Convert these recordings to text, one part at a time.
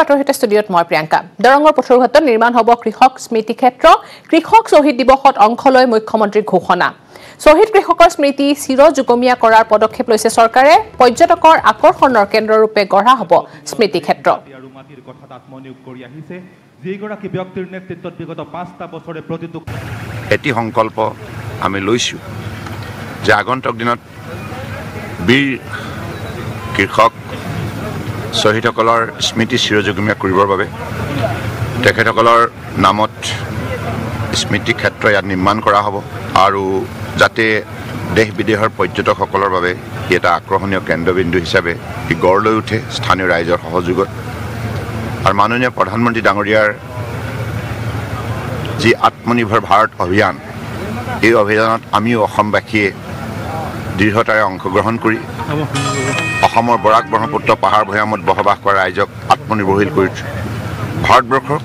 বাতৰি সৈতে ষ্টুডিঅ'ত মই প্ৰিয়ংকা। দৰঙৰ পথৰুঘাটত নিৰ্মাণ হ'ব কৃষক স্মৃতি ক্ষেত্ৰ। কৃষক শ্বহীদ দিৱসত অংশ লৈ মুখ্যমন্ত্ৰীৰ ঘোষণা। শ্বহীদ কৃষকৰ স্মৃতি চিৰযুগমীয়া কৰাৰ পদক্ষেপ লৈছে চৰকাৰে। পৰ্যটকৰ আকৰ্ষণৰ কেন্দ্ৰৰূপে গঢ়া হ'ব স্মৃতি ক্ষেত্ৰ। এটি সংকল্প আমি লৈছোঁ যে আগন্তুক দিনত বীৰ কৃষক শ্বহীদসকলৰ স্মৃতি চিৰযুগমীয়া কৰিবৰ বাবে তেখেতসকলৰ নামত স্মৃতি ক্ষেত্ৰ ইয়াত নিৰ্মাণ কৰা হ'ব আৰু যাতে দেশ বিদেশৰ পৰ্যটকসকলৰ বাবে এটা আকৰ্ষণীয় কেন্দ্ৰবিন্দু হিচাপে গঢ় লৈ উঠে স্থানীয় ৰাইজৰ সহযোগত। আৰু মাননীয় প্ৰধানমন্ত্ৰী ডাঙৰীয়াৰ যি আত্মনিৰ্ভৰ ভাৰত অভিযান, এই অভিযানত আমিও অসমবাসীয়ে দৃঢ়তাৰে অংশগ্ৰহণ কৰি অসমৰ বৰাক ব্ৰহ্মপুত্ৰ পাহাৰ ভৈয়ামত বসবাস কৰা ৰাইজক আত্মনিৰ্ভৰশীল কৰি ভাৰতবৰ্ষক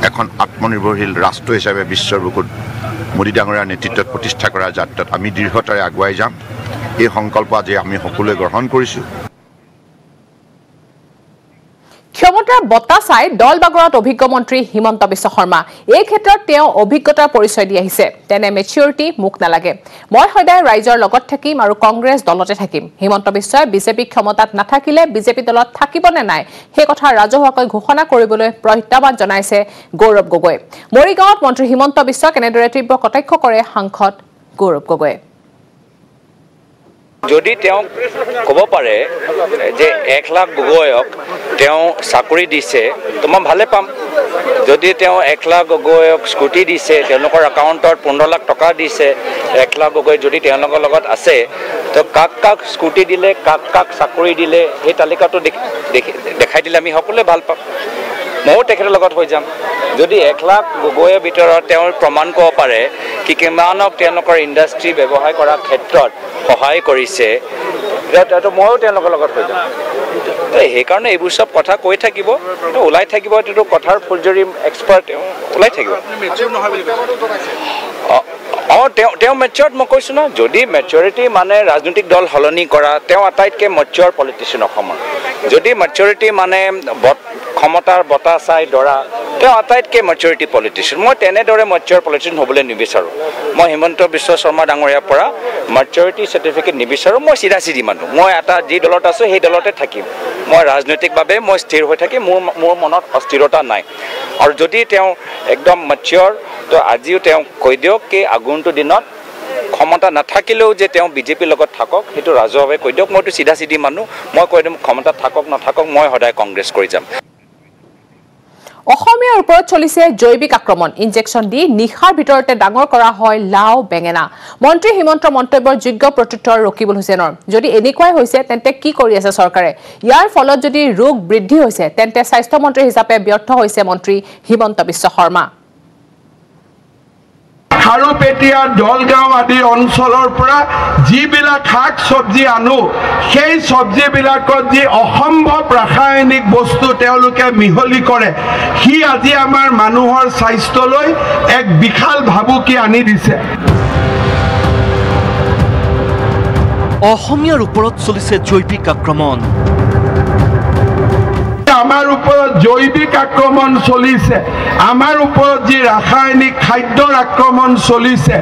এখন আত্মনিৰ্ভৰশীল ৰাষ্ট্ৰ হিচাপে বিশ্বৰ বুকুত মোদী ডাঙৰীয়াৰ নেতৃত্বত প্ৰতিষ্ঠা কৰা যাত্ৰাত আমি দৃঢ়তাৰে আগুৱাই যাম। এই সংকল্প আজি আমি সকলোৱে গ্ৰহণ কৰিছোঁ। ক্ষমতাৰ বঁটা চাই দল বাগৰত অভিজ্ঞ মন্ত্ৰী হিমন্ত বিশ্ব শৰ্মা। এই ক্ষেত্ৰত তেওঁ অভিজ্ঞতাৰ পৰিচয় দি আহিছে। তেনে মেচিউৰিটি মোক নালাগে, মই সদায় ৰাইজৰ লগত থাকিম আৰু কংগ্ৰেছ দলতে থাকিম। হিমন্ত বিশ্বই বিজেপি ক্ষমতাত নাথাকিলে বিজেপি দলত থাকিব নে নাই সেই কথা ৰাজহুৱাকৈ ঘোষণা কৰিবলৈ প্ৰত্যাহ্বান জনাইছে গৌৰৱ গগৈ। মৰিগাঁৱত মন্ত্ৰী হিমন্ত বিশ্বক এনেদৰে তীব্ৰ কটাক্ষ কৰে সাংসদ গৌৰৱ গগৈ। যদি তেওঁ ক'ব পাৰে যে 1 লাখ গগৈক তেওঁ চাকৰি দিছে তো মই ভালে পাম। যদি তেওঁ 1 লাখ গগৈক স্কুটি দিছে, তেওঁলোকৰ একাউণ্টত 15 লাখ টকা দিছে, 1 লাখ গগৈ যদি তেওঁলোকৰ লগত আছে তো কাক কাক স্কুটি দিলে, কাক কাক চাকৰি দিলে সেই তালিকাটো দেখাই দিলে আমি সকলোৱে ভাল পাম। ময়ো তেখেতৰ লগত হৈ যাম। যদি 1 লাখ গগৈৰ ভিতৰত তেওঁৰ প্ৰমাণ কৰিব পাৰে কি কিমানক তেওঁলোকৰ ইণ্ডাষ্ট্ৰী ব্যৱসায় কৰাৰ ক্ষেত্ৰত সহায় কৰিছে, তো ময়ো তেওঁলোকৰ লগত হৈ যাম। তো সেইকাৰণে এইবোৰ চব কথা কৈ থাকিব, ওলাই থাকিব, এইটো কথাৰ ফুলজৰি এক্সপাৰ্ট ওলাই থাকিব। তেওঁ মেচিয়ৰ্ড মই কৈছোঁ ন, যদি মেচিয়ৰিটি মানে ৰাজনৈতিক দল সলনি কৰা, তেওঁ আটাইতকৈ মেচিয়ৰ পলিটিচিয়ান অসমৰ। যদি মেচিয়ৰিটি মানে ক্ষমতাৰ বঁটা চাই দৰা, তেওঁ আটাইতকৈ মেচিয়ৰিটি পলিটিচিয়ান। মই তেনেদৰে মেচিয়ৰ পলিটিচিয়ান হ'বলৈ নিবিচাৰোঁ। মই হিমন্ত বিশ্ব শৰ্মা ডাঙৰীয়াৰ পৰা মেচিয়ৰিটি চাৰ্টিফিকেট নিবিচাৰোঁ। মই চিধা মানুহ, মই যি দলত আছোঁ সেই দলতে থাকিম। মই ৰাজনৈতিকভাৱে মই স্থিৰ হৈ থাকিম, মোৰ মনত অস্থিৰতা নাই। আৰু যদি তেওঁ একদম মেচিয়ৰ, তো আজিও তেওঁ কৈ দিয়ক কি আগন্তুক দিনত ক্ষমতা নাথাকিলেও যে তেওঁ বিজেপিৰ লগত থাকক, সেইটো ৰাজহুৱাভাৱে কৈ দিয়ক। মইতো চিধা মানুহ, মই কৈ দিম ক্ষমতা থাকক নাথাকক মই সদায় কংগ্ৰেছ কৰি যাম। অসমীয়াৰ ওপৰত চলিছে জৈৱিক আক্ৰমণ। ইনজেকশ্যন দি নিশাৰ ভিতৰতে ডাঙৰ কৰা হয় লাও বেঙেনা। মন্ত্ৰী হিমন্তৰ মন্তব্যৰ যোগ্য প্ৰত্যুত্তৰ ৰকিবুল হুছেইনৰ। যদি এনেকুৱাই হৈছে তেন্তে কি কৰি আছে চৰকাৰে? ইয়াৰ ফলত যদি ৰোগ বৃদ্ধি হৈছে তেন্তে স্বাস্থ্যমন্ত্ৰী হিচাপে ব্যৰ্থ হৈছে মন্ত্ৰী হিমন্ত বিশ্ব শৰ্মা। খাৰুপেটীয়া দলগাঁও আদি অঞ্চলৰ পৰা যিবিলাক শাক চব্জি আনো, সেই চব্জিবিলাকত যি অসম্ভৱ ৰাসায়নিক বস্তু তেওঁলোকে মিহলি কৰে, সি আজি আমাৰ মানুহৰ স্বাস্থ্যলৈ এক বিশাল ভাবুকি আনি দিছে। অসমীয়াৰ ওপৰত চলিছে জৈৱিক আক্ৰমণ। আমাৰ ওপৰত জৈৱিক আক্ৰমণ চলিছে, আমাৰ ওপৰত যি ৰাসায়নিক খাদ্যৰ আক্ৰমণ চলিছে।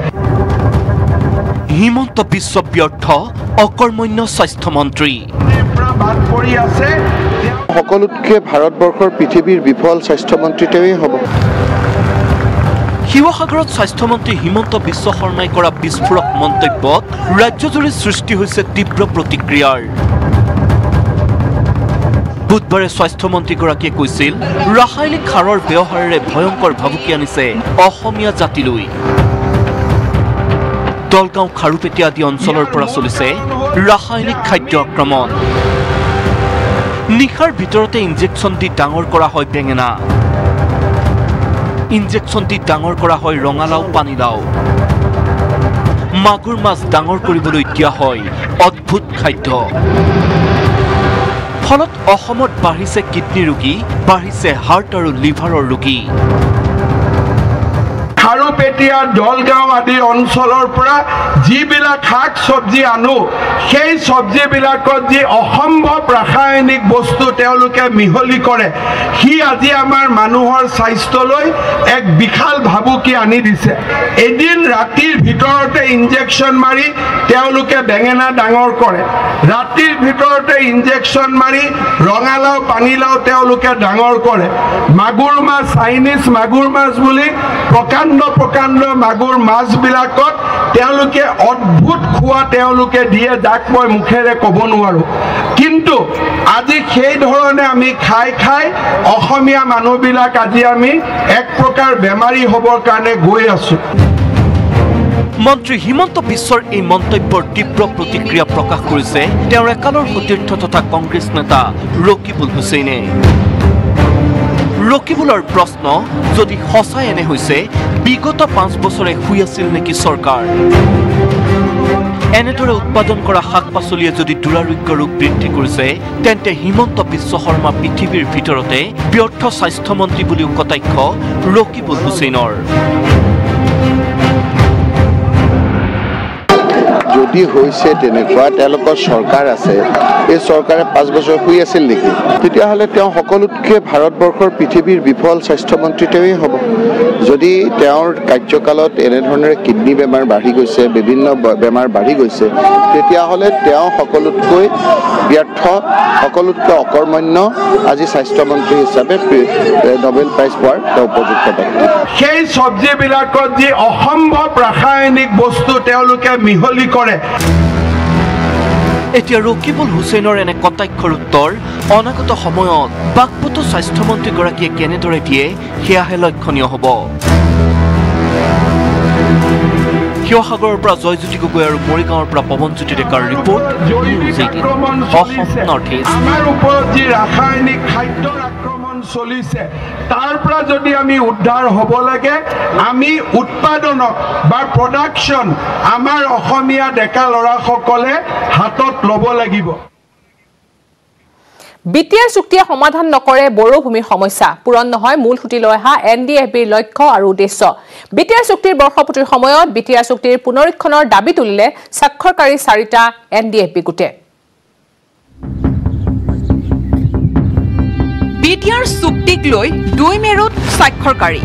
হিমন্ত বিশ্ব ব্যৰ্থ, অকৰ্মণ্য স্বাস্থ্যমন্ত্ৰী। সকলোতকৈ ভাৰতবৰ্ষৰ পৃথিৱীৰ বিফল স্বাস্থ্যমন্ত্ৰী তেওঁই হ'ব। শিৱসাগৰত স্বাস্থ্যমন্ত্ৰী হিমন্ত বিশ্ব শৰ্মাই কৰা বিস্ফোৰক মন্তব্যত ৰাজ্যজুৰি সৃষ্টি হৈছে তীব্ৰ প্ৰতিক্ৰিয়াৰ। বুধবাৰে স্বাস্থ্যমন্ত্ৰীগৰাকীয়ে কৈছিল, ৰাসায়নিক সাৰৰ ব্যৱহাৰেৰে ভয়ংকৰ ভাবুকি আনিছে অসমীয়া জাতিলৈ। দলগাঁও খাৰুপেটীয়া আদি অঞ্চলৰ পৰা চলিছে ৰাসায়নিক খাদ্য আক্ৰমণ। নিশাৰ ভিতৰতে ইনজেকশ্যন দি ডাঙৰ কৰা হয় বেঙেনা, ইনজেকশ্যন দি ডাঙৰ কৰা হয় ৰঙালাও পানীলাও। মাগুৰ মাছ ডাঙৰ কৰিবলৈ দিয়া হয় অদ্ভুত খাদ্য। ফলত অসমত বাঢ়িছে কিডনী ৰোগী, বাঢ়িছে হাৰ্ট আৰু লিভাৰৰ ৰোগী। খাৰু বৰপেটীয়া জলগাঁও আদি অঞ্চলৰ পৰা যিবিলাক শাক চব্জি আনো সেই চব্জিবিলাকত যি অসম্ভৱ ৰাসায়নিক বস্তু তেওঁলোকে মিহলি কৰে সি আজি আমাৰ মানুহৰ স্বাস্থ্যলৈ এক বিশাল ভাবুকি আনি দিছে এদিন ৰাতিৰ ভিতৰতে ইনজেকচন মাৰি তেওঁলোকে বেঙেনা ডাঙৰ কৰে ৰাতিৰ ভিতৰতে ইনজেকচন মাৰি ৰঙালাও পানীলাও তেওঁলোকে ডাঙৰ কৰে মাগুৰ মাছ চাইনিজ মাগুৰ মাছ বুলি প্ৰকাণ্ড মাগুৰ মাছবিলাকত তেওঁলোকে অদ্ভুত খোৱা তেওঁলোকে দিয়ে যাক মই মুখেৰে ক'ব নোৱাৰো কিন্তু আজি সেই ধৰণে আমি খাই অসমীয়া মানুহবিলাক আজি আমি এক প্ৰকাৰ বেমাৰী হ'বৰ কাৰণে গৈ আছো মন্ত্ৰী হিমন্ত বিশ্বৰ এই মন্তব্যৰ তীব্ৰ প্ৰতিক্ৰিয়া প্ৰকাশ কৰিছে তেওঁৰ একালৰ সতীৰ্থ তথা কংগ্ৰেছ নেতা ৰকিবুল হুছেইনে ৰকিবুলৰ প্ৰশ্ন যদি সঁচাই এনে হৈছে বিগত 5 বছৰে শুই আছিল নেকি চৰকাৰ এনেদৰে উৎপাদন কৰা শাক পাচলিয়ে যদি দুৰাৰোগ্য ৰোগ বৃদ্ধি কৰিছে তেন্তে হিমন্ত বিশ্ব শৰ্মা পৃথিৱীৰ ভিতৰতে ব্যৰ্থ স্বাস্থ্যমন্ত্ৰী বুলিও কটাক্ষ ৰকিবুল হুছেইনৰ যদি হৈছে তেনেকুৱা তেওঁলোকৰ চৰকাৰ আছে এই চৰকাৰে 5 বছৰ শুই আছিল নেকি তেতিয়াহ'লে তেওঁ সকলোতকৈ ভাৰতবৰ্ষৰ পৃথিৱীৰ বিফল স্বাস্থ্যমন্ত্ৰী তেওঁই হ'ব যদি তেওঁৰ কাৰ্যকালত এনেধৰণে কিডনি বেমাৰ বাঢ়ি গৈছে বিভিন্ন বেমাৰ বাঢ়ি গৈছে তেতিয়াহ'লে তেওঁ সকলোতকৈ ব্যৰ্থ সকলোতকৈ অকৰ্মণ্য আজি স্বাস্থ্যমন্ত্ৰী হিচাপে নোবেল প্ৰাইজ পোৱাৰ তেওঁ উপযুক্ত ব্যক্তি সেই চব্জিবিলাকত যি অসম্ভৱ ৰাসায়নিক বস্তু তেওঁলোকে মিহলি কৰে এতিয়া ৰকিবুল হুছেইনৰ এনে কটাক্ষৰ উত্তৰ অনাগত সময়ত বাকপটু স্বাস্থ্যমন্ত্ৰীগৰাকীয়ে কেনেদৰে দিয়ে সেয়াহে লক্ষণীয় হ'ব শিৱসাগৰৰ পৰা জয়জ্যোতি গগৈ আৰু মৰিগাঁৱৰ পৰা পৱনজ্যোতি ডেকাৰ ৰিপৰ্ট আমাৰ ওপৰত যি ৰাসায়নিক খাদ্যৰ আক্ৰমণ চলিছে তাৰ পৰা যদি আমি উদ্ধাৰ হ'ব লাগে আমি উৎপাদনক বা প্ৰডাকশ্যন আমাৰ অসমীয়া ডেকা ল'ৰাসকলে হাতত ল'ব লাগিব বিটিআৰ চুক্তিয়ে সমাধান নকৰে বড়ো ভূমিৰ সমস্যা পূৰণ নহয় মূল সুটি লৈ অহা এনডিএফবিৰ লক্ষ্য আৰু উদ্দেশ্য বিটিআৰ চুক্তিৰ বৰ্ষপূৰ্তিৰ সময়ত বিটিআৰ চুক্তিৰ পুনৰীক্ষণৰ দাবী তুলিলে স্বাক্ষৰকাৰী 4টা এনডিএফবি গোটে বিটিআৰ চুক্তিক লৈ 2 মেৰুত স্বাক্ষৰকাৰী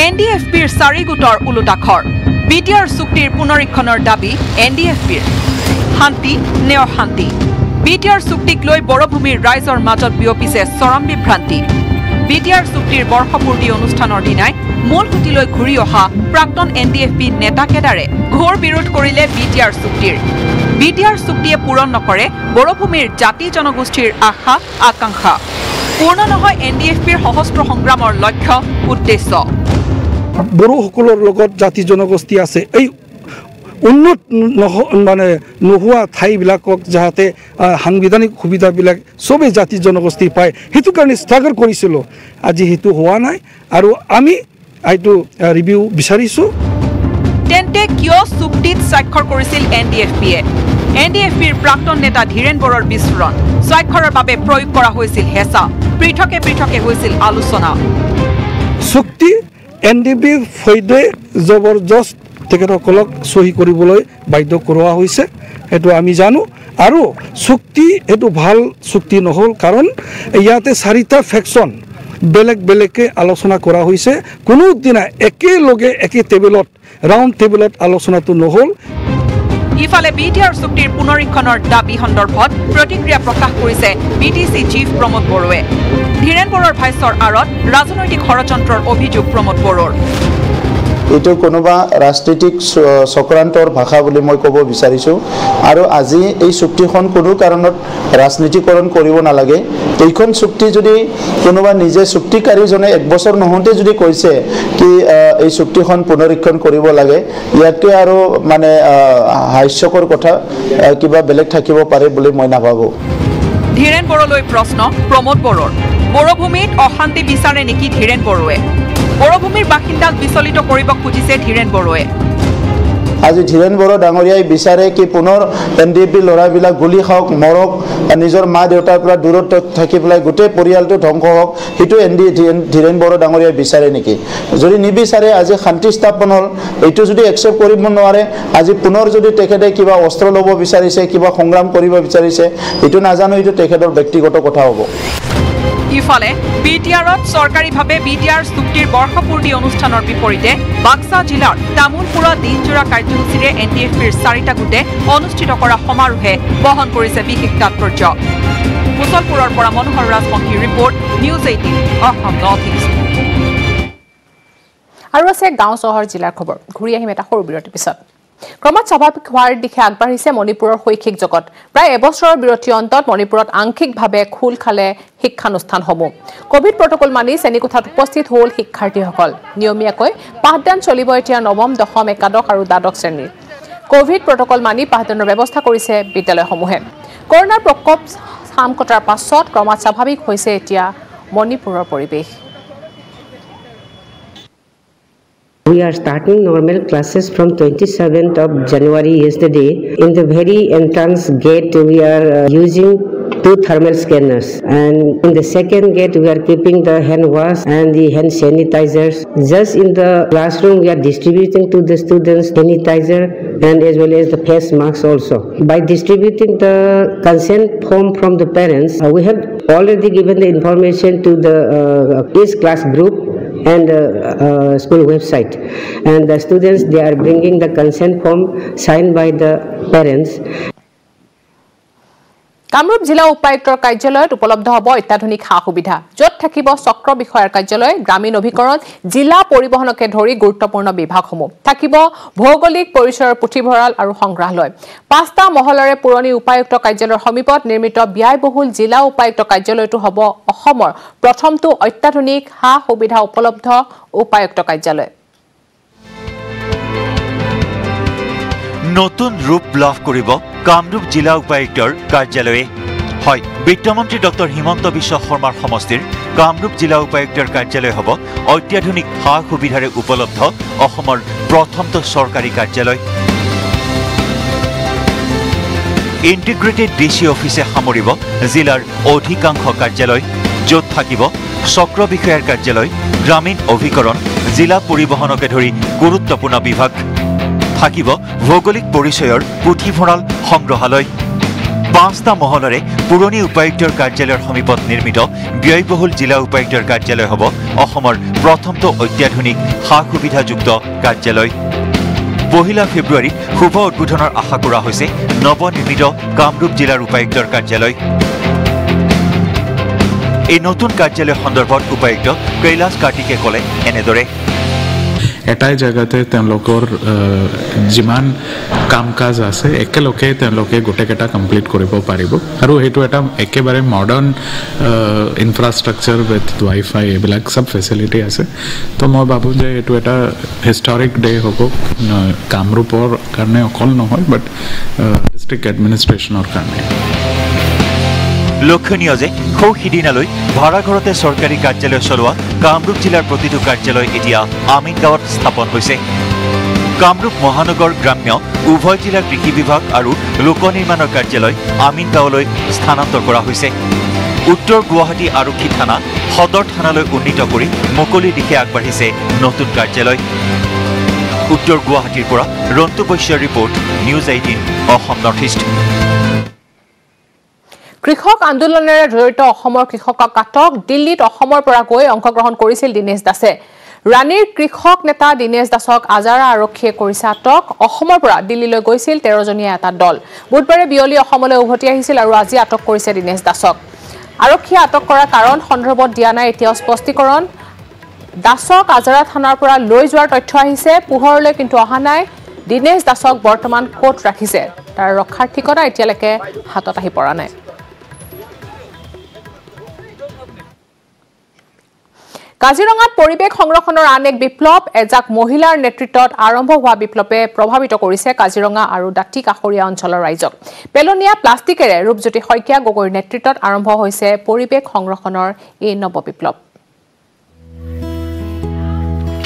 এনডিএফবিৰ 4 গোটৰ ওলোটাখৰ বিটিআৰ চুক্তিৰ পুনৰীক্ষণৰ দাবী এনডিএফবিৰ শান্তি নে অশান্তি বিটিআৰ চুক্তিক লৈ বড়োভূমিৰ ৰাইজৰ মাজত বিয়পিছে চৰম বিভ্ৰান্তি বিটিআৰ চুক্তিৰ বৰ্ষপূৰ্তি অনুষ্ঠানৰ দিনাই মূল সুটিলৈ ঘূৰি অহা প্ৰাক্তন এনডিএফবি নেতাকেদাৰে ঘোৰ বিৰোধ কৰিলে বিটিআৰ চুক্তিৰ বিটিআৰ চুক্তিয়ে পূৰণ নকৰে বড়োভূমিৰ জাতি জনগোষ্ঠীৰ আশা আকাংক্ষা পূৰ্ণ নহয় এনডিএফবিৰ সহস্ৰ সংগ্ৰামৰ লক্ষ্য উদ্দেশ্য বড়োসকলৰ লগত জাতি জনগোষ্ঠী আছে এই উন্নত মানে নোহোৱা ঠাইবিলাকক যাতে সাংবিধানিক সুবিধাবিলাক চবেই জাতি জনগোষ্ঠী পায় সেইটো কাৰণে ষ্ট্ৰাগল কৰিছিলোঁ আজি সেইটো হোৱা নাই আৰু আমি এইটো ৰিভিউ বিচাৰিছোঁ তেন্তে কিয় চুক্তিত স্বাক্ষৰ কৰিছিল এনডিএফবিয়ে এনডিএফবিৰ প্ৰাক্তন নেতা ধীৰেন বড়োৰ বিস্ফোৰণ স্বাক্ষৰৰ বাবে প্ৰয়োগ কৰা হৈছিল হেঁচা পৃথকে পৃথকে হৈছিল আলোচনা চুক্তি এনডিএফবিৰ ফৈদে জবৰদস্ত তেখেতসকলক সহি কৰিবলৈ বাধ্য কৰোৱা হৈছে সেইটো আমি জানো আৰু চুক্তি এইটো ভাল চুক্তি নহ'ল কাৰণ ইয়াতে 4টা ফেকশ্যন বেলেগ বেলেগকৈ আলোচনা কৰা হৈছে কোনো দিনা একেলগে একে টেবুলত ৰাউণ্ড টেবুলত আলোচনাটো নহ'ল ইফালে বিটিআৰ চুক্তিৰ পুনৰীক্ষণৰ দাবী সন্দৰ্ভত প্ৰতিক্ৰিয়া প্ৰকাশ কৰিছে বিটিচি চিফ প্ৰমোদ বড়োৱে ধীৰেন বড়োৰ ভাষ্যৰ আঁৰত ৰাজনৈতিক ষড়যন্ত্ৰৰ অভিযোগ প্ৰমোদ বড়োৰ এইটো কোনোবা ৰাজনৈতিক চক্ৰান্তৰ ভাষা বুলি মই ক'ব বিচাৰিছোঁ আৰু আজি এই চুক্তিখন কোনো কাৰণত ৰাজনীতিকৰণ কৰিব নালাগে এইখন চুক্তি যদি কোনোবা নিজে চুক্তিকাৰীজনে 1 বছৰ নহওঁতে যদি কৈছে কি এই চুক্তিখন পুনৰীক্ষণ কৰিব লাগে ইয়াতকৈ আৰু মানে হাস্যকৰ কথা কিবা বেলেগ থাকিব পাৰে বুলি মই নাভাবোঁ ধীৰেন বড়োলৈ প্ৰশ্ন প্ৰমোদ বড়োৰ বড়োভূমিত অশান্তি বিচাৰে নেকি ধীৰেন বড়োৱে বড়োভূমিৰ বাসিন্দাক বিচলিত কৰিব খুজিছে ধীৰেন বড়োৱে আজি ধীৰেন বড়ো ডাঙৰীয়াই বিচাৰে কি পুনৰ NDFB ল'ৰাবিলাক গুলি খাওক মৰক নিজৰ মা দেউতাৰ পৰা দূৰত থাকি পেলাই গোটেই পৰিয়ালটো ধ্বংস হওক সেইটো ধীৰেন বড়ো ডাঙৰীয়াই বিচাৰে নেকি যদি নিবিচাৰে আজি শান্তি স্থাপন হ'ল এইটো যদি একচেপ্ট কৰিব নোৱাৰে আজি পুনৰ যদি তেখেতে কিবা অস্ত্ৰ ল'ব বিচাৰিছে কিবা সংগ্ৰাম কৰিব বিচাৰিছে এইটো নাজানো এইটো তেখেতৰ ব্যক্তিগত কথা হ'ব ইফালে বিটিআৰত চৰকাৰীভাৱে বিটিআৰ চুক্তিৰ বৰ্ষপূৰ্তি অনুষ্ঠানৰ বিপৰীতে বাক্সা জিলাৰ তামুলপুৰত দিনজোৰা কাৰ্যসূচীৰে NDFBৰ 4টা গোটে অনুষ্ঠিত কৰা সমাৰোহে বহন কৰিছে বিশেষ তাৎপৰ্য মুছলপুৰৰ পৰা মনোহৰ ৰাজবংশীৰ report news 18 Assam north east আৰু আছে গাঁও চহৰ জিলাৰ খবৰ ঘূৰি আহিম এটা সৰু বিৰতিৰ পিছত ক্ৰমাৎ স্বাভাৱিক হোৱাৰ দিশে আগবাঢ়িছে মণিপুৰৰ শৈক্ষিক জগত প্ৰায় এবছৰৰ বিৰতিৰ অন্তত মণিপুৰত আংশিকভাৱে খোল খালে শিক্ষানুষ্ঠানসমূহ কোভিড প্ৰটকল মানি শ্ৰেণীকোঠাত উপস্থিত হ'ল শিক্ষাৰ্থীসকল নিয়মীয়াকৈ পাঠদান চলিব এতিয়া নৱম দশম একাদশ আৰু দ্বাদশ শ্ৰেণীৰ কোভিড প্ৰটকল মানি পাঠদানৰ ব্যৱস্থা কৰিছে বিদ্যালয়সমূহে কৰোনাৰ প্ৰকোপ সাম কটাৰ পাছত ক্ৰমাৎ স্বাভাৱিক হৈছে এতিয়া মণিপুৰৰ পৰিৱেশ We are starting normal classes from 27th of January yesterday. In the very entrance gate, we are using 2 thermal scanners. And in the second gate, we are keeping the hand wash and the hand sanitizers. Just in the classroom, we are distributing to the students sanitizer and as well as the face masks also. By distributing the consent form from the parents, we have already given the information to the each class group and school website, and the students they are bringing the consent form signed by the parents. Kamrup জিলা উপায়ুক্তৰ কাৰ্যালয়ত উপলব্ধ হ'ব অত্যাধুনিক সা-সুবিধা য'ত থাকিব চক্ৰ বিষয়াৰ কাৰ্যালয় গ্ৰামীণ অভিকৰণ জিলা পৰিবহণকে ধৰি গুৰুত্বপূৰ্ণ বিভাগসমূহ থাকিব ভৌগোলিক পৰিচয়ৰ পুথিভঁৰাল আৰু সংগ্ৰহালয় 5টা মহলৰে পুৰণি উপায়ুক্ত কাৰ্যালয়ৰ সমীপত নিৰ্মিত ব্যয়বহুল জিলা উপায়ুক্ত কাৰ্যালয়টো হ'ব অসমৰ প্ৰথমটো অত্যাধুনিক সা-সুবিধা উপলব্ধ উপায়ুক্ত কাৰ্যালয় নতুন ৰূপ লাভ কৰিব কামৰূপ জিলা উপায়ুক্তৰ কাৰ্যালয়ে হয় বিত্তমন্ত্ৰী ডক্টৰ হিমন্ত বিশ্ব শৰ্মাৰ সমষ্টিৰ কামৰূপ জিলা উপায়ুক্তৰ কাৰ্যালয় হ'ব অত্যাধুনিক সা-সুবিধাৰে উপলব্ধ অসমৰ প্ৰথমটো চৰকাৰী কাৰ্যালয় ইন্টিগ্ৰেটেড ডিসি অফিসে সামৰিব জিলাৰ অধিকাংশ কাৰ্যালয় য'ত থাকিব চক্ৰ বিষয়াৰ কাৰ্যালয় গ্ৰামীণ অভিকৰণ জিলা পৰিবহণকে ধৰি গুৰুত্বপূৰ্ণ বিভাগ থাকিব ভৌগোলিক পৰিচয়ৰ পুথিভঁৰাল সংগ্ৰহালয় 5টা মহলৰে পুৰণি উপায়ুক্তৰ কাৰ্যালয়ৰ সমীপত নিৰ্মিত ব্যয়বহুল জিলা উপায়ুক্তৰ কাৰ্যালয় হ'ব অসমৰ প্ৰথমটো অত্যাধুনিক সা-সুবিধাযুক্ত কাৰ্যালয় 1 ফেব্ৰুৱাৰীত শুভ উদ্বোধনৰ আশা কৰা হৈছে নৱনিৰ্মিত কামৰূপ জিলাৰ উপায়ুক্তৰ কাৰ্যালয় এই নতুন কাৰ্যালয় সন্দৰ্ভত উপায়ুক্ত কৈলাশ কাৰ্তিকে ক'লে এনেদৰে এটাই জায়গাতে তেওঁলোকৰ যিমান কাম কাজ আছে একেলগে তেওঁলোকে গোটেইকেইটা কমপ্লিট কৰিব পাৰিব আৰু এইটো এটা একেবাৰে মডাৰ্ণ ইনফ্ৰাষ্ট্ৰাকচাৰ উইথ ৱাইফাই এইবিলাক সব ফেচিলিটি আছে তো মই ভাবো যে এইটো এটা হিষ্টৰিক ডে হ'ব কামৰূপৰ কাৰণে অকল নহয় বাট ডিষ্ট্ৰিক্ট এডমিনিষ্ট্ৰেশ্যনৰ কাৰণে লক্ষণীয় যে সিদিনালৈ ভাড়াঘৰতে চৰকাৰী কাৰ্যালয় চলোৱা কামৰূপ জিলাৰ প্ৰতিটো কাৰ্যালয় এতিয়া আমিনগাঁৱত স্থাপন হৈছে কামৰূপ মহানগৰ গ্ৰাম্য উভয় জিলা কৃষি বিভাগ আৰু লোক নিৰ্মাণৰ কাৰ্যালয় আমিনগাঁৱলৈ স্থানান্তৰ কৰা হৈছে উত্তৰ গুৱাহাটী আৰক্ষী থানা সদৰ থানালৈ উন্নীত কৰি মুকলি দিশে আগবাঢ়িছে নতুন কাৰ্যালয় উত্তৰ গুৱাহাটীৰ পৰা ৰন্তু বৈশ্যৰ report news 18 Assam north east কৃষক আন্দোলনেৰে জড়িত অসমৰ কৃষকক আটক দিল্লীত অসমৰ পৰা গৈ অংশগ্ৰহণ কৰিছিল দিনেশ দাসে ৰাণীৰ কৃষক নেতা দিনেশ দাসক আজাৰা আৰক্ষীয়ে কৰিছে আটক অসমৰ পৰা দিল্লীলৈ গৈছিল 13 জনীয়া এটা দল বুধবাৰে বিয়লি অসমলৈ উভতি আহিছিল আৰু আজি আটক কৰিছে দিনেশ দাসক আৰক্ষীয়ে আটক কৰাৰ কাৰণ সন্দৰ্ভত দিয়া নাই এতিয়া স্পষ্টীকৰণ দাসক আজাৰা থানাৰ পৰা লৈ যোৱাৰ তথ্য আহিছে পোহৰলৈ কিন্তু অহা নাই দিনেশ দাসক বৰ্তমান কোৰ্ট ৰাখিছে তাৰ ৰক্ষাৰ ঠিকনা এতিয়ালৈকে হাতত আহি পৰা নাই কাজিৰঙাত পৰিৱেশ সংৰক্ষণৰ আন এক বিপ্লৱ এজাক মহিলাৰ নেতৃত্বত আৰম্ভ হোৱা বিপ্লৱে প্ৰভাৱিত কৰিছে কাজিৰঙা আৰু দাঁতি কাষৰীয়া অঞ্চলৰ ৰাইজক পেলনীয়া প্লাষ্টিকেৰে ৰূপজ্যোতি শইকীয়া গগৈৰ নেতৃত্বত আৰম্ভ হৈছে পৰিৱেশ সংৰক্ষণৰ এই নৱ বিপ্লৱ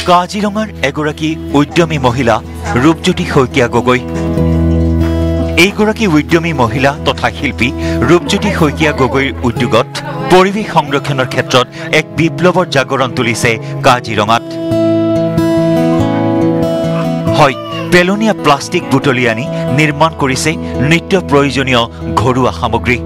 কাজিৰঙাৰ এগৰাকী উদ্যমী মহিলা ৰূপজ্যোতি শইকীয়া গগৈ। এইগৰাকী উদ্যমী মহিলা তথা শিল্পী ৰূপজ্যোতি শইকীয়া গগৈৰ উদ্যোগত পৰিৱেশ সংৰক্ষণৰ ক্ষেত্ৰত এক বিপ্লৱৰ জাগৰণ তুলিছে কাজিৰঙাত। হয়, পেলনীয়া প্লাষ্টিক বুটলি আনি নিৰ্মাণ কৰিছে নিত্য প্ৰয়োজনীয় ঘৰুৱা সামগ্ৰী।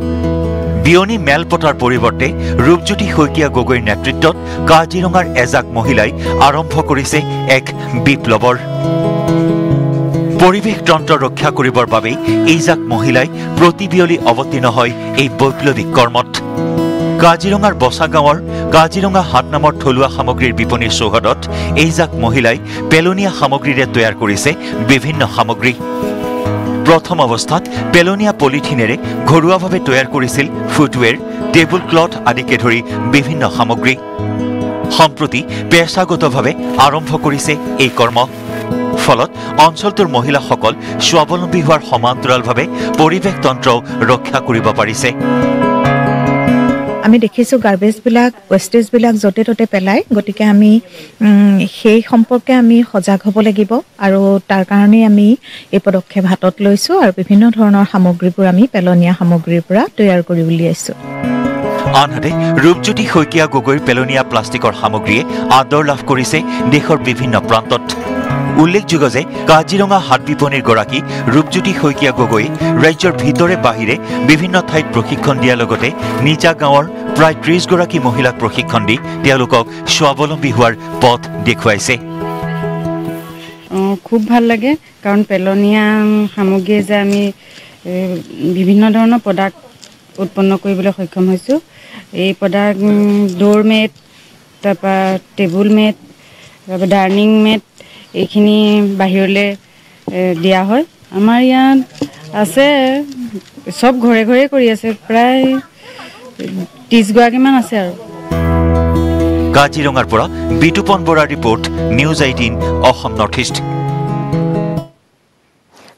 বিয়নী মেল পতাৰ পৰিৱৰ্তে ৰূপজ্যোতি শইকীয়া গগৈৰ নেতৃত্বত কাজিৰঙাৰ এজাক মহিলাই আৰম্ভ কৰিছে এক বিপ্লৱৰ। পৰিৱেশ তন্ত্ৰ ৰক্ষা কৰিবৰ বাবে এইজাক মহিলাই প্ৰতি বিয়লি অৱতীৰ্ণ হয় এই বৈপ্লৱিক কৰ্মত। কাজিৰঙাৰ বচা গাঁৱৰ কাজিৰঙা হাট নামৰ থলুৱা সামগ্ৰীৰ বিপণীৰ চৌহদত এইজাক মহিলাই পেলনীয়া সামগ্ৰীৰে তৈয়াৰ কৰিছে বিভিন্ন সামগ্ৰী। প্ৰথম অৱস্থাত পেলনীয়া পলিথিনেৰে ঘৰুৱাভাৱে তৈয়াৰ কৰিছিল ফুটৱেৰ, টেবুল ক্লথ আদিকে ধৰি বিভিন্ন সামগ্ৰী। সম্প্ৰতি পেছাগতভাৱে আৰম্ভ কৰিছে এই কৰ্ম। ফলত অঞ্চলটোৰ মহিলাসকল স্বাৱলম্বী হোৱাৰ সমান্তৰালভাৱে পৰিৱেশ তন্ত্ৰও ৰক্ষা কৰিব পাৰিছে। আমি দেখিছোঁ গাৰ্বেজবিলাক ৱেষ্টেজবিলাক য'তে ত'তে পেলায়, গতিকে আমি সেই সম্পৰ্কে আমি সজাগ হ'ব লাগিব আৰু তাৰ কাৰণেই আমি এই পদক্ষেপ হাতত লৈছোঁ আৰু বিভিন্ন ধৰণৰ সামগ্ৰীবোৰ আমি পেলনীয়া সামগ্ৰীৰ পৰা তৈয়াৰ কৰি উলিয়াইছোঁ। আনহাতে ৰূপজ্যোতি শইকীয়া গগৈৰ পেলনীয়া প্লাষ্টিকৰ সামগ্ৰীয়ে আদৰ লাভ কৰিছে দেশৰ বিভিন্ন প্ৰান্তত। উল্লেখযোগ্য যে কাজিৰঙা হাট বিপণীৰ গৰাকী ৰূপজ্যোতি শইকীয়া গগৈ ৰাজ্যৰ ভিতৰে বাহিৰে বিভিন্ন ঠাইত প্ৰশিক্ষণ দিয়াৰ লগতে নিজা গাঁৱৰ প্ৰায় ৩০ গৰাকী মহিলাক প্ৰশিক্ষণ দি তেওঁলোকক স্বাৱলম্বী হোৱাৰ পথ দেখুৱাইছে। খুব ভাল লাগে, কাৰণ পেলনীয়া সামগ্ৰীয়ে যে আমি বিভিন্ন ধৰণৰ প্ৰডাক্ট উৎপন্ন কৰিবলৈ সক্ষম হৈছোঁ। এই প্ৰডাক্ট ড'ৰ মেট, তাৰপৰা টেবুল মেট, তাৰপৰা ডাইনিং মেট, এইখিনি বাহিৰলৈ দিয়া হয়। আমাৰ ইয়াত আছে, চব ঘৰে ঘৰে কৰি আছে, প্ৰায় 30 গৰাকীমান আছে আৰু। কাজিৰঙাৰ পৰা বিতুপন বৰাৰ report, news 18 Assam north east.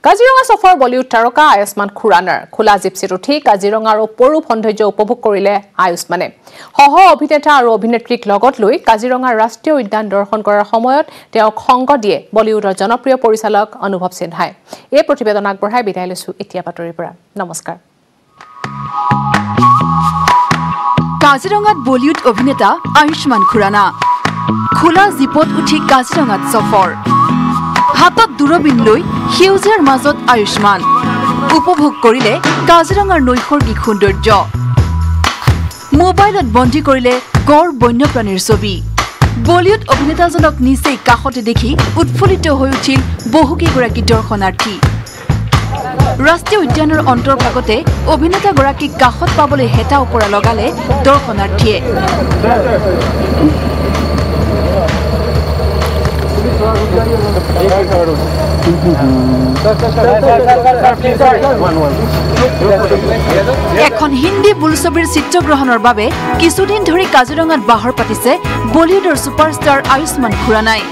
Kaziranga সফৰ বলিউড তাৰকা আয়ুষ্মান খুৰানাৰ খোলা জিপচিত উঠি কাজিৰঙাৰ অপৰূপ সৌন্দৰ্য উপভোগ কৰিলে আয়ুষ্মানে। সহ অভিনেতা আৰু অভিনেত্ৰীক লগত লৈ কাজিৰঙাৰ ৰাষ্ট্ৰীয় উদ্যান দৰ্শন কৰাৰ সময়ত তেওঁক সংগ দিয়ে বলিউডৰ জনপ্ৰিয় পৰিচালক অনুভৱ সিনহাই। এই প্ৰতিবেদন আগবঢ়াই বিদায় লৈছোঁ এতিয়া বাতৰিৰ পৰা। নমস্কাৰ। কাজিৰঙাত বলিউড অভিনেতা আয়ুষ্মান খুৰানা খোলা জীপত উঠি কাজিৰঙাত সফৰ। হাতত দূৰবীন লৈ সেউজীয়াৰ মাজত আয়ুষ্মান উপভোগ কৰিলে কাজিৰঙাৰ নৈসৰ্গিক সৌন্দৰ্য। মোবাইলত বন্দী কৰিলে গড় বন্যপ্ৰাণীৰ ছবি। বলিউড অভিনেতাজনক নিচেই কাষতে দেখি উৎফুল্লিত হৈ উঠিল বহুকেইগৰাকী দৰ্শনাৰ্থী। ৰাষ্ট্ৰীয় উদ্যানৰ অন্তৰ্ভাগতে অভিনেতাগৰাকীক কাষত পাবলৈ হেতা ওপৰা লগালে দৰ্শনাৰ্থীয়ে। এখন হিন্দী বোলছবিৰ চিত্ৰগ্ৰহণৰ বাবে কিছুদিন ধৰি কাজিৰঙাত বাহৰ পাতিছে বলিউডৰ ছুপাৰষ্টাৰ আয়ুষ্মান খুৰানাই।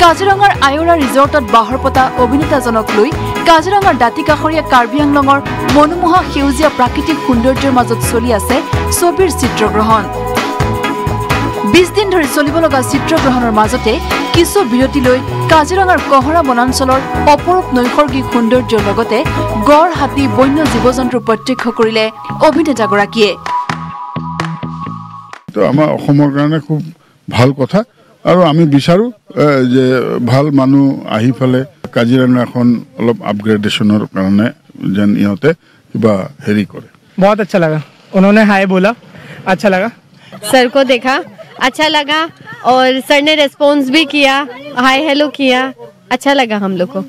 কাজিৰঙাৰ আয়োৰা ৰিজৰ্টত বাহৰ পতা অভিনেতাজনক লৈ কাজিৰঙাৰ দাঁতিকাষৰীয়া কাৰ্বি আংলঙৰ মনোমোহা সেউজীয়া প্ৰাকৃতিক সৌন্দৰ্যৰ মাজত চলি আছে ছবিৰ চিত্ৰগ্ৰহণ। 20 দিন ধৰি চলিব লগা চিত্ৰগ্ৰহণৰ মাজতে কিছু বিৰতি লৈ কাজিৰঙাৰ কহৰা বনাঞ্চলৰ অপৰূপ নৈসৰ্গিক সৌন্দৰ্যৰ লগতে গড়, হাতী, বন্য জীৱ-জন্তু প্ৰত্যক্ষ কৰিলে অভিনেতাগৰাকীয়ে। আমাৰ অসমৰ কাৰণে খুব ভাল কথা আৰু আমি বিচাৰোঁ যে ভাল মানুহ আহি পেলাই কাজিৰঙাখন অলপ আপগ্ৰেডেশ্যনৰ কাৰণে যেন ইহঁতে কিবা হেৰি কৰে। बहुत अच्छा लगा, उन्होंने हाय बोला, अच्छा लगा। सर को देखा, अच्छा लगा और सर ने रेस्पॉन्स भी किया, हाय हेलो किया, अच्छा लगा हम लोग को।